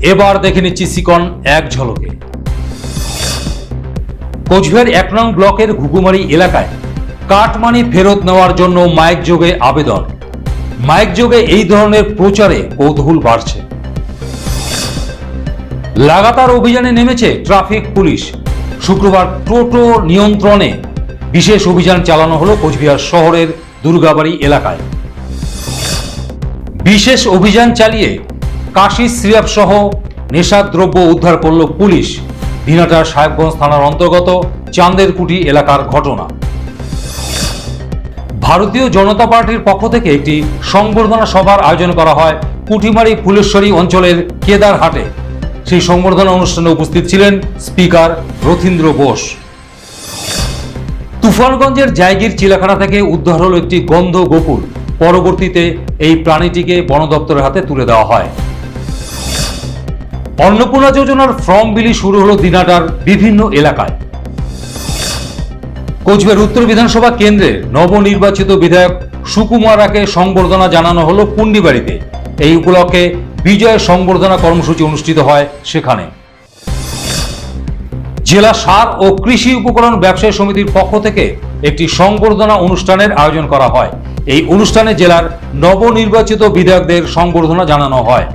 এবার দেখে নিচ্ছি সিকন এক ঝলকে। কোচবিহার ১ নং ব্লকের ঘুঘুমারি এলাকায় কাটমানি ফেরত নেওয়ার জন্য মাইক যোগে আবেদন। মাইক যোগে এই ধরনের প্রচারে কৌতূহল বাড়ছে। লাগাতার অভিযানে নেমেছে ট্রাফিক পুলিশ। শুক্রবার টোটো নিয়ন্ত্রণে বিশেষ অভিযান চালানো হলো কোচবিহার শহরের দুর্গাবাড়ি এলাকায়। বিশেষ অভিযান চালিয়ে কাশি সিরাপ সহ নেশাদ্রব্য উদ্ধার করল পুলিশ। দিনাটার সাহেবগঞ্জ থানার অন্তর্গত চাঁদেরকুটি এলাকার ঘটনা। ভারতীয় জনতা পার্টির পক্ষ থেকে একটি সংবর্ধনা সভার আয়োজন করা হয় পুঁটিমারি ফুলেশ্বরী অঞ্চলের কেদারহাটে। সেই সংবর্ধনা অনুষ্ঠানে উপস্থিত ছিলেন স্পিকার রথীন্দ্র বোস। তুফানগঞ্জের জায়গির চিলাখানা থেকে উদ্ধার হলো একটি গন্ধ গোকুল। পরবর্তীতে এই প্রাণীটিকে বন দপ্তরের হাতে তুলে দেওয়া হয়। অন্নপূর্ণা যোজনার ফর্ম বিলি শুরু হলো দিনাটার বিভিন্ন এলাকায়। কোচবিহার উত্তর বিধানসভা কেন্দ্রের নবনির্বাচিত বিধায়ক সুকুমারাকে সংবর্ধনা জানানো হলো পুন্ডিবাড়িতে। এই উপলক্ষে বিজয় সংবর্ধনা কর্মসূচি অনুষ্ঠিত হয় সেখানে। জেলা সার ও কৃষি উপকরণ ব্যবসায়ী সমিতির পক্ষ থেকে একটি সংবর্ধনা অনুষ্ঠানের আয়োজন করা হয়। এই অনুষ্ঠানে জেলার নবনির্বাচিত বিধায়কদের সংবর্ধনা জানানো হয়।